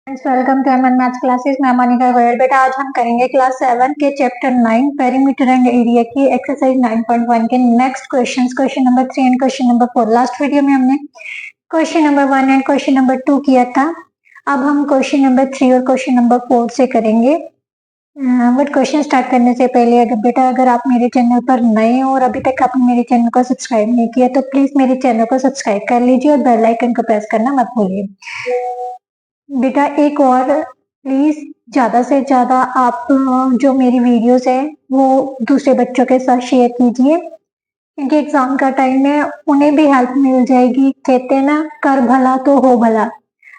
Welcome to MN maths classes. मैं मोनिका गोयल। बेटा आज हम करेंगे क्लास 7 के चैप्टर 9 पेरीमीटर एंड एरिया की एक्सरसाइज 9.1 के next questions, question number 3 and question number 4। Last video में हमने question number 1 and question number 2 किया था। अब हम क्वेश्चन नंबर 3 और क्वेश्चन नंबर 4 से करेंगे। बट क्वेश्चन स्टार्ट करने से पहले अगर आप मेरे चैनल पर नए हो और अभी तक आपने मेरे चैनल को सब्सक्राइब नहीं किया तो प्लीज मेरे चैनल को सब्सक्राइब कर लीजिए और बेल आइकन को प्रेस करना मत भूलिए। बेटा एक और प्लीज ज्यादा से ज्यादा आप जो मेरी वीडियोस है वो दूसरे बच्चों के साथ शेयर कीजिए, क्योंकि एग्जाम का टाइम है, उन्हें भी हेल्प मिल जाएगी। कहते हैं ना, कर भला तो हो भला।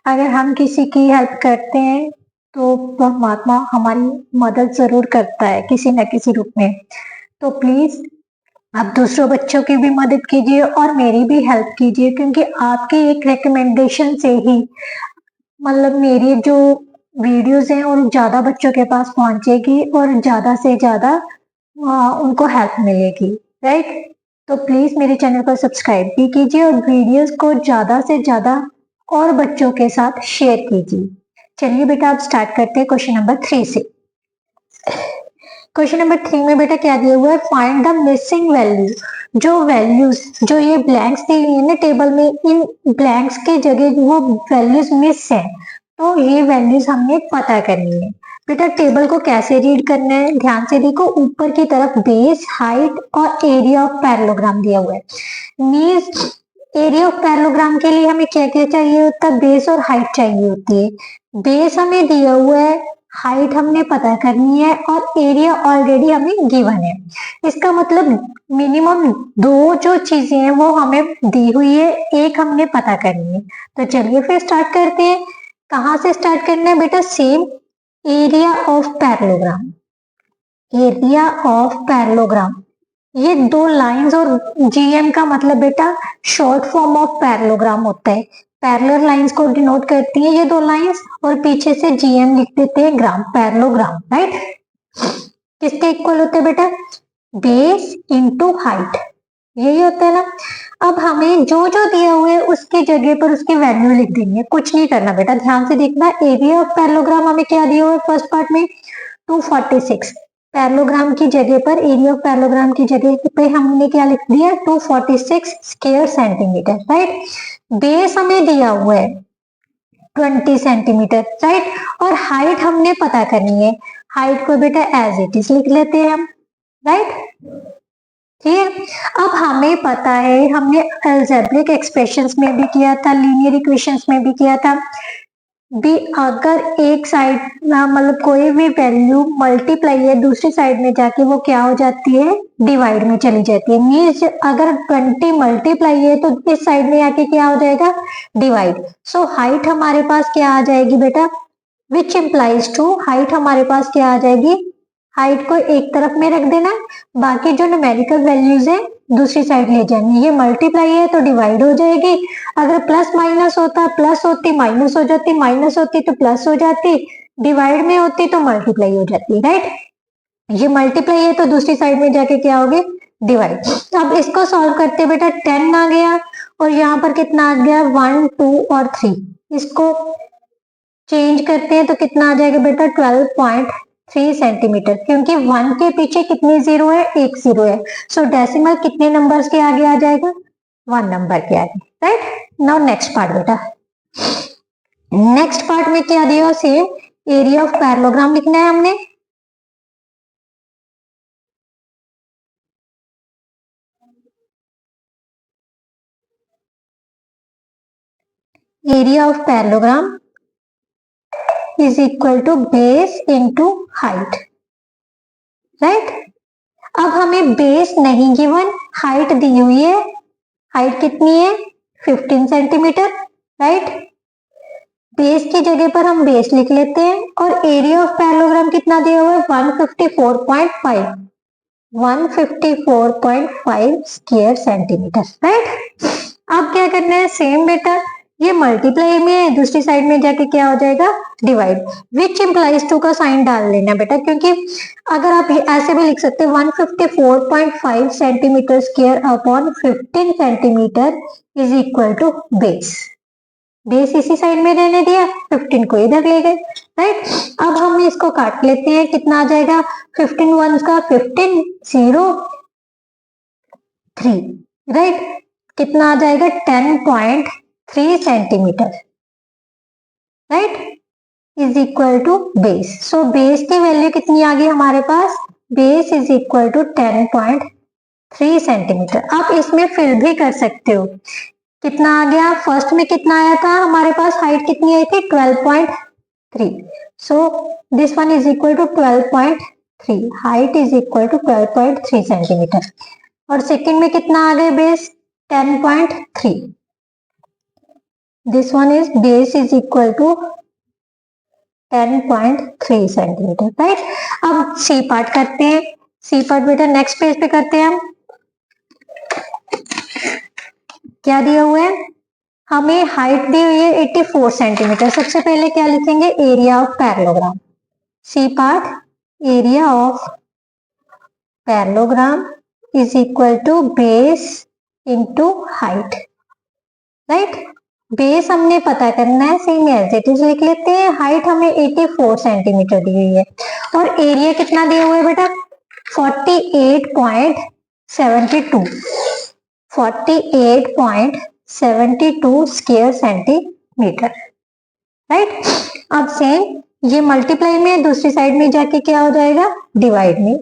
अगर हम किसी की हेल्प करते हैं तो परमात्मा हमारी मदद जरूर करता है किसी न किसी रूप में। तो प्लीज आप दूसरों बच्चों की भी मदद कीजिए और मेरी भी हेल्प कीजिए, क्योंकि आपकी एक रिकमेंडेशन से ही मतलब मेरी जो वीडियोस हैं और ज्यादा बच्चों के पास पहुंचेगी और ज्यादा से ज्यादा उनको हेल्प मिलेगी, राइट। तो प्लीज मेरे चैनल को सब्सक्राइब भी कीजिए और वीडियोस को ज्यादा से ज्यादा और बच्चों के साथ शेयर कीजिए। चलिए बेटा अब स्टार्ट करते हैं क्वेश्चन नंबर 3 से। क्वेश्चन नंबर 3 में बेटा क्या दिया हुआ है, फाइंड द मिसिंग वैल्यू। जो वैल्यूज जो ये ब्लैंक्स दी हुई है ना टेबल में, इन ब्लैंक्स के जगह वो वैल्यूज मिस है, तो ये वैल्यूज हमने पता करनी है। बेटा टेबल को कैसे रीड करना है, ध्यान से देखो। ऊपर की तरफ बेस, हाइट और एरिया ऑफ पैरेललोग्राम दिया हुआ है। मीन्स एरिया ऑफ पैरेललोग्राम के लिए हमें क्या क्या चाहिए होता है, बेस और हाइट चाहिए होती है। बेस हमें दिया हुआ है, हाइट हमने पता करनी है और एरिया ऑलरेडी हमें गिवन है। इसका मतलब मिनिमम दो जो चीजें हैं वो हमें दी हुई है, एक हमने पता करनी है। तो चलिए फिर स्टार्ट करते हैं। कहाँ से स्टार्ट करना है बेटा, same area of parallelogram. Area of parallelogram, ये दो लाइंस और जीएम का मतलब बेटा शॉर्ट फॉर्म ऑफ पैरेललोग्राम होता है। पैरेलल लाइंस को डिनोट करती है ये दो लाइंस और पीछे से जीएम लिख देते हैं ग्राम, पैरेललोग्राम, राइट। किसके इक्वल होते हैं बेटा, बेस इंटू हाइट, यही होता है ना। अब हमें जो जो दिया हुआ है उसकी जगह पर उसकी वैल्यू लिख देनी है, कुछ नहीं करना बेटा। ध्यान से देखना, एरिया ऑफ पैरेललोग्राम हमें क्या दिया हुआ है फर्स्ट पार्ट में, 246। पैरेललोग्राम की जगह पर, एरिया ऑफ पैरेललोग्राम की जगह पे हमने क्या लिख दिया, 246 स्क्वायर सेंटीमीटर, राइट। बेस हमें दिया हुआ है 20 सेंटीमीटर, राइट। और हाइट हमने पता करनी है, हाइट को बेटा एज इट इज लिख लेते हैं हम, राइट। ठीक है। अब हमें पता है, हमने अलजेब्रिक एक्सप्रेशंस में भी किया था, लीनियर इक्वेशंस में भी किया था भी, अगर एक साइड मतलब कोई भी वैल्यू मल्टीप्लाई है दूसरी साइड में जाके वो क्या हो जाती है, डिवाइड में चली जाती है। मीन्स अगर 20 मल्टीप्लाई है तो इस साइड में आके क्या हो जाएगा, डिवाइड। सो हाइट हमारे पास क्या आ जाएगी बेटा, विच इम्प्लाइज टू, हाइट हमारे पास क्या आ जाएगी, हाइट को एक तरफ में रख देना, बाकी जो न्यूमेरिकल वैल्यूज है दूसरी साइड ले जानी। ये मल्टीप्लाई है तो डिवाइड हो जाएगी, अगर प्लस माइनस होता, प्लस होती माइनस हो जाती, माइनस होती तो प्लस हो जाती, डिवाइड में होती तो मल्टीप्लाई हो जाती, राइट। ये मल्टीप्लाई है तो दूसरी साइड में जाके क्या होगे, डिवाइड। अब इसको सॉल्व करते बेटा, 10 आ गया और यहाँ पर कितना आ गया, 1 2 और 3। इसको चेंज करते हैं तो कितना आ जाएगा बेटा, 12.3 सेंटीमीटर, क्योंकि 1 के पीछे कितने जीरो है, एक जीरो है। सो डेसिमल कितने नंबर्स के आगे आ जाएगा, 1 नंबर के आगे, राइट। नाउ नेक्स्ट पार्ट बेटा, नेक्स्ट पार्ट में क्या दिया, सेम एरिया ऑफ पैरेललोग्राम लिखना है हमने। Area of parallelogram is equal to base into height, right. अब हमें बेस नहीं गिवन, हाइट दी हुई है। हाइट कितनी है, 15 सेंटीमीटर, राइट। बेस की जगह पर हम बेस लिख लेते हैं और एरिया ऑफ पैरेललोग्राम कितना दिया हुआ है, 154.5, 154.5 स्क्वायर सेंटीमीटर, राइट। अब क्या करना है, सेम बेटा, ये मल्टीप्लाई में है, दूसरी साइड में जाके क्या हो जाएगा, डिवाइड। विच इम्प्लाइज टू का साइन डाल लेना बेटा, क्योंकि अगर आप ऐसे भी लिख सकते हैं 154.5 centimetre square upon 15 centimetre is equal to base. Base इसी साइड में रहने दिया, 15 को इधर ले गए, राइट। अब हम इसको काट लेते हैं, कितना आ जाएगा, 15 1 का 15 0 3, राइट। कितना आ जाएगा, 10.3 centimetre, right, is equal to base. So base की वैल्यू कितनी आ गई हमारे पास, base is equal to 10.3 centimetre. आप इसमें फिल भी कर सकते हो, कितना आ गया, फर्स्ट में कितना आया था हमारे पास, हाइट कितनी आई थी 12.3, so this one is equal to 12.3, height is equal to 12.3 centimetre. और सेकंड में कितना आ गया, base 10.3, this one is base is equal to 10.3 centimetre, right. अब सी पार्ट करते हैं, सी पार्ट बेटा नेक्स्ट पेज पे करते हैं हम। क्या दिया हुआ है, हमें हाइट दी हुई है 84 सेंटीमीटर। सबसे पहले क्या लिखेंगे, area of parallelogram, C part, area of parallelogram is equal to base into height, right. Base हमने पता करना है, सेम एज इट इज लिख लेते हैं। हाइट हमें 84 सेंटीमीटर दी हुई है और एरिया कितना दिया हुआ है बेटा, 48.72, 48.72 स्क्वायर सेंटीमीटर, राइट। अब सेम ये मल्टीप्लाई में, दूसरी साइड में जाके क्या हो जाएगा, डिवाइड में,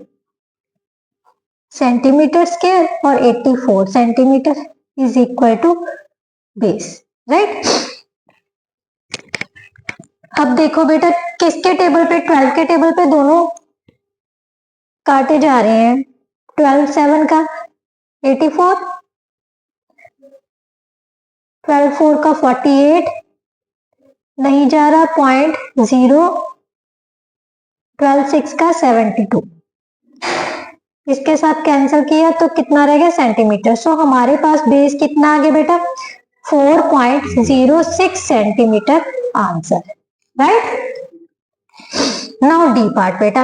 सेंटीमीटर स्क्वायर और 84 centimetre is equal to base, right. अब देखो बेटा किसके टेबल पे, 12 के टेबल पे दोनों काटे जा रहे हैं, 12 7 का 84, 12 4 का 48, नहीं जा रहा 0.0, 12 6 का 72, इसके साथ कैंसिल किया तो कितना रह गया, सेंटीमीटर। सो हमारे पास बेस कितना आ गया बेटा, 4.06 centimetre answer, right. Now D part बेटा,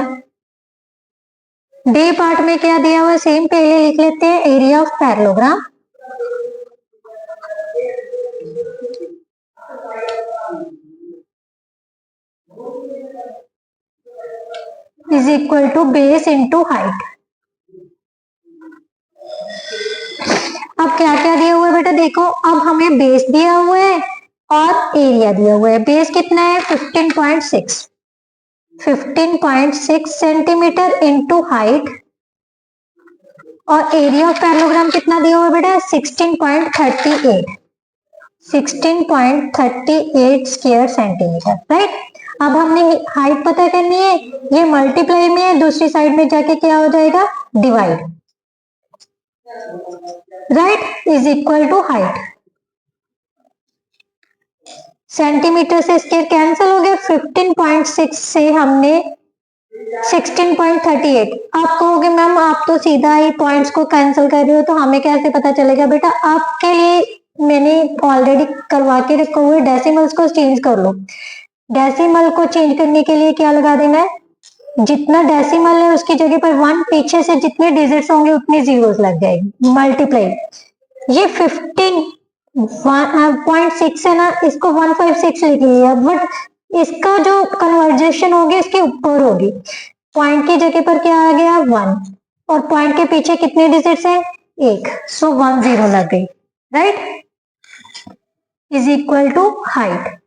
डी पार्ट में क्या दिया हुआ है, सेम पहले लिख लेते हैं, area of parallelogram is equal to base into height. अब क्या क्या दिया हुआ है बेटा, देखो अब हमें बेस दिया हुआ है और एरिया दिया हुआ है। बेस कितना है 15.6, 15.6 सेंटीमीटर इंटू हाइट, और एरिया ऑफ पैरेललोग्राम कितना दिया हुआ है बेटा 16.38, 16.38 स्क्वायर सेंटीमीटर, राइट। अब हमने हाइट पता करनी है, ये मल्टीप्लाई में है, दूसरी साइड में जाके क्या हो जाएगा, divide, right, is equal to height. Centimetre से स्क्वायर कैंसिल हो गया, 15.6 से हमने 16.38। आप कहोगे मैम आप तो सीधा ही पॉइंट्स को कैंसिल कर रहे हो, तो हमें कैसे पता चलेगा, बेटा आपके लिए मैंने ऑलरेडी करवा के रखा हुआ है, डेसिमल्स को चेंज कर लो। डेसिमल को चेंज करने के लिए क्या लगा देना है, जितना डेसिमल है उसकी जगह पर 1, पीछे से जितने डिजिट्स होंगे उतने जीरोस लग जाएंगे, मल्टीप्लाई। ये 15.6 है ना, इसको 156 लिख लिया, बट इसका जो कन्वर्जेशन होगी इसके ऊपर होगी, पॉइंट की जगह पर क्या आ गया 1, और पॉइंट के पीछे कितने डिजिट्स हैं 1, सो 1 0 लग गई, right, is equal to height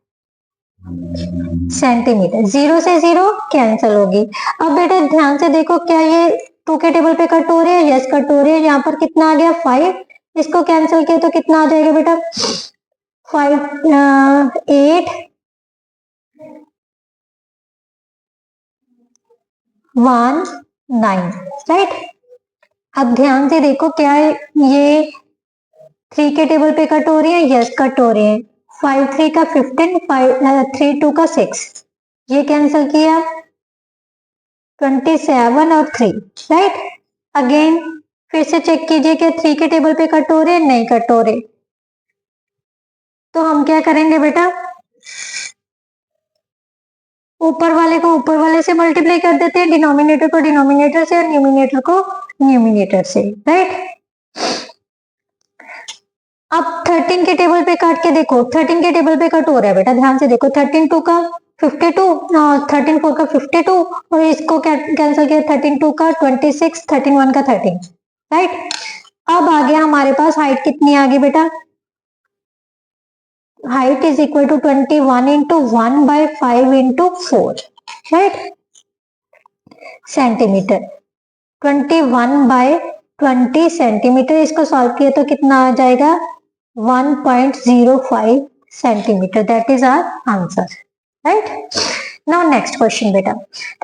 centimetre. 0 से 0 कैंसिल होगी। अब बेटा ध्यान से देखो, क्या ये 2 के टेबल पे कट हो रहे हैं, यस कट हो रहे हैं। यहाँ पर कितना आ गया 5, इसको कैंसिल किया तो कितना आ जाएगा बेटा 5 8 1 9, राइट। अब ध्यान से देखो, क्या ये 3 के टेबल पे कट हो रही है, यस कट हो रहे हैं। 5 3 का 15, 3 2 का 6, ये कैंसिल किया 27 और 3, राइट। अगेन फिर से चेक कीजिए क्या 3 के टेबल पे कट हो रहे, नहीं कट हो रहे, तो हम क्या करेंगे बेटा, ऊपर वाले को ऊपर वाले से मल्टीप्लाई कर देते हैं, डिनोमिनेटर को डिनोमिनेटर से और न्यूमिनेटर को न्यूमिनेटर से, राइट। अब 30 13 के टेबल पे काट के देखो, 13 के टेबल पे कट हो रहा है बेटा, ध्यान से देखो, 13 टू का 52, 13 4 का 52 और इसको कैंसिल किया, 13 2 का 26, 13 1 का 13, राइट। अब आगे हमारे पास हाइट कितनी आ गई बेटा, height is equal to 21 into 1/5 into 4, right, centimetre. 21/20 centimetre, इसको सॉल्व किया तो कितना आ जाएगा 1.05 centimetre, that is our answer, right. Now next question बेटा,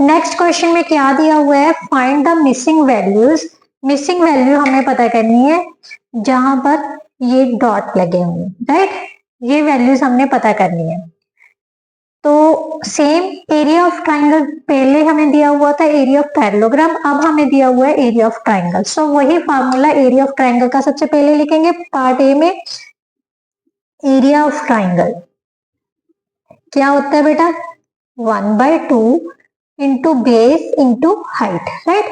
नेक्स्ट क्वेश्चन में क्या दिया हुआ है, find the missing values. Missing value हमें पता करनी है जहां पर ये डॉट लगे हुए, राइट, ये वैल्यूज हमने पता करनी है। तो सेम एरिया ऑफ ट्राइंगल, पहले हमें दिया हुआ था एरिया ऑफ पैरेललोग्राम, अब हमें दिया हुआ है एरिया ऑफ ट्राइंगल। सो वही फार्मूला एरिया ऑफ ट्राइंगल का सबसे पहले लिखेंगे पार्ट ए में। एरिया ऑफ ट्राइंगल क्या होता है बेटा, 1/2 into base into height, right.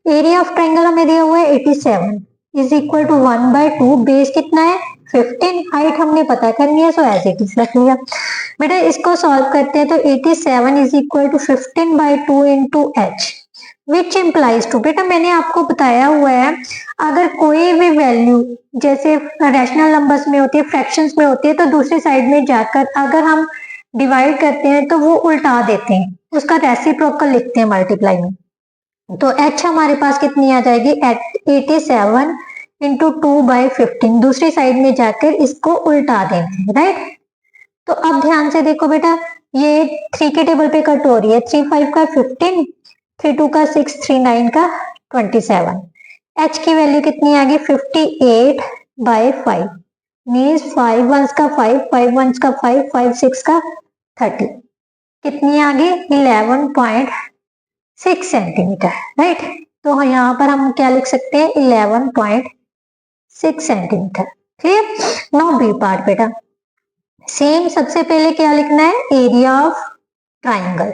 Area of triangle हमें दिया हुआ है 87 इज इक्वल टू 1/2, बेस कितना है 15, हाइट हमने पता करनी है, सो एज इट इज रख लिया बेटा। इसको सॉल्व करते हैं तो 87 is equal to 15/2 into H, which implies two, बेटा मैंने आपको बताया हुआ है अगर कोई भी वैल्यू जैसे रैशनल नंबर्स में होती है, फ्रैक्शंस में होती है, तो दूसरी साइड में जाकर अगर हम डिवाइड करते हैं तो वो उल्टा देते हैं, उसका रेसिप्रोकल लिखते हैं मल्टीप्लाई में। तो h हमारे पास कितनी आ जाएगी 87 इंटू 2/15, दूसरी साइड में जाकर इसको उल्टा देंगे, राइट। तो अब ध्यान से देखो बेटा, ये 3 के टेबल पे कट हो रही है, 3 5 का 15, 3 2 का 6, 3 9 का 27, h की वैल्यू कितनी आ गई 58/5, मीन्स 5 1 का 5, 5 1 का 5, 5 6 का 30, कितनी आ गई 11.6 सेंटीमीटर, राइट। तो यहाँ पर हम क्या लिख सकते हैं 11.6 centimetre, clear. Now B part बेटा, सेम सबसे पहले क्या लिखना है area of triangle.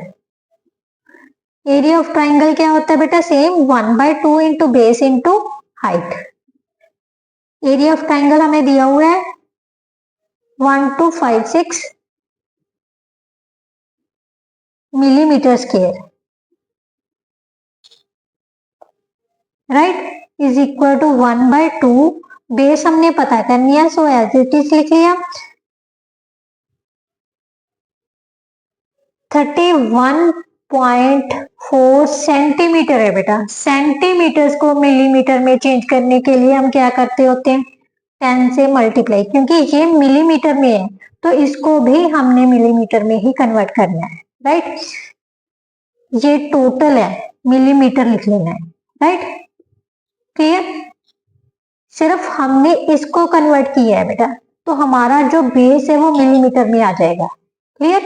Area of triangle क्या होता है बेटा, same 1/2 into base into height. Area of triangle हमें दिया हुआ है 1256 millimetre square, right, is equal to 1/2, base हमने पता करनी है, सो एज इट इज लिख लिया। 31.4 सेंटीमीटर है बेटा, सेंटीमीटर्स को मिलीमीटर में चेंज करने के लिए हम क्या करते होते हैं 10 से मल्टीप्लाई, क्योंकि ये मिलीमीटर में है तो इसको भी हमने मिलीमीटर में ही कन्वर्ट करना है, राइट। ये टोटल है, मिलीमीटर लिख लेना है, राइट, क्लियर। सिर्फ हमने इसको कन्वर्ट किया है बेटा, तो हमारा जो बेस है वो मिलीमीटर में आ जाएगा, क्लियर।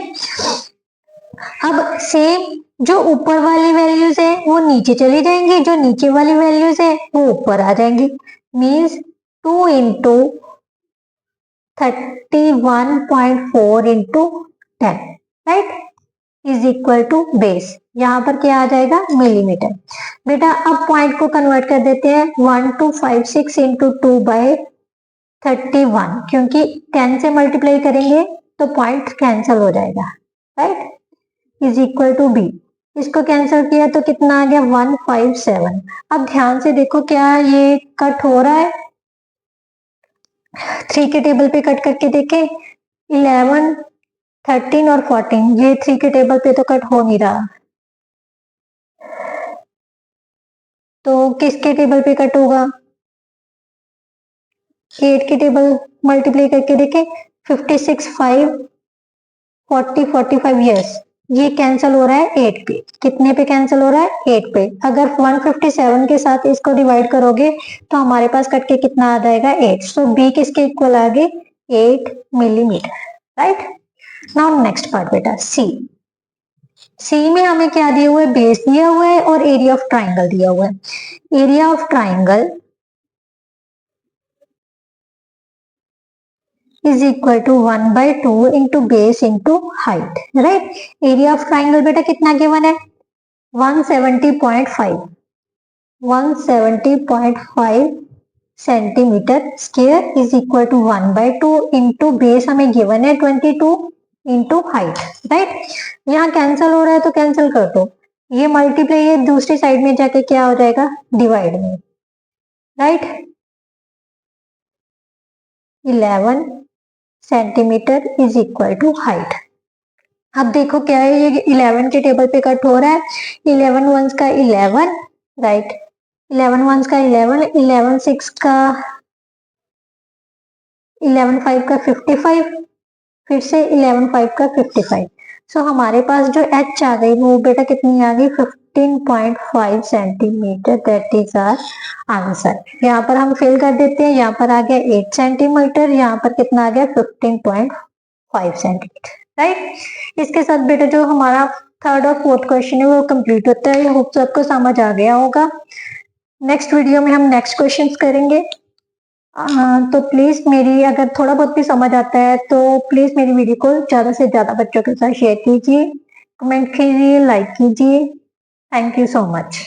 अब सेम जो ऊपर वाली वैल्यूज है वो नीचे चली जाएंगी, जो नीचे वाली वैल्यूज है वो ऊपर आ जाएंगी, means 2 into 31.4 into 10, right, is equal to base, यहाँ पर क्या आ जाएगा मिलीमीटर। बेटा अब पॉइंट को कन्वर्ट कर देते हैं 1256 इंटू 2/31, क्योंकि 10 से मल्टीप्लाई करेंगे तो पॉइंट कैंसिल हो जाएगा, right, is equal to B. इसको कैंसिल किया तो कितना आ गया 157। अब ध्यान से देखो क्या ये कट हो रहा है, 3 के टेबल पे कट करके देखे 11 13 और 14, ये 3 के टेबल पे तो कट हो नहीं रहा, तो किसके टेबल पे कट होगा 8 के टेबल मल्टीप्लाई करके देखे 56 5 40 45, यस ये कैंसिल हो रहा है 8 पे, कितने पे कैंसिल हो रहा है 8 पे। अगर 157 के साथ इसको डिवाइड करोगे तो हमारे पास कट के कितना आ जाएगा 8, सो बी किसके इक्वल आ गए 8 millimetre, right. Now next part बेटा सी। सी में हमें क्या दिया हुआ है बेस दिया हुआ है और एरिया ऑफ ट्राइंगल दिया हुआ है। Area of triangle is equal to 1/2 into base into height, right। Area of triangle बेटा कितना गिवन है 170.5 centimetre square is equal to 1/2 into base हमें गिवन है 22 इंटू हाइट, राइट। यहाँ कैंसिल हो रहा है तो कैंसिल कर दो, ये मल्टीप्लाई है दूसरी साइड में जाके क्या हो जाएगा, डिवाइड में, right. 11 centimetre is equal to height. अब देखो क्या है, ये 11 के टेबल पे कट हो रहा है, 11 वंस का 11, राइट, 11 वंस का 11, 11 सिक्स का 11 फाइव का 55, फिर से 11 फाइव का 55। सो हमारे पास जो एच आ गई वो बेटा कितनी आ गई, 15.5 centimetre, that is our answer. यहाँ पर हम फिल कर देते हैं, यहाँ पर आ गया 8 सेंटीमीटर, यहाँ पर कितना आ गया 15.5 सेंटीमीटर, राइट। इसके साथ बेटा जो हमारा थर्ड और फोर्थ क्वेश्चन है वो कंप्लीट होता है। होप सो आपको समझ आ गया होगा। नेक्स्ट वीडियो में हम नेक्स्ट क्वेश्चंस करेंगे। तो प्लीज मेरी अगर थोड़ा बहुत भी समझ आता है तो प्लीज मेरी वीडियो को ज्यादा से ज्यादा बच्चों के साथ शेयर कीजिए, कमेंट कीजिए, लाइक कीजिए। Thank you so much.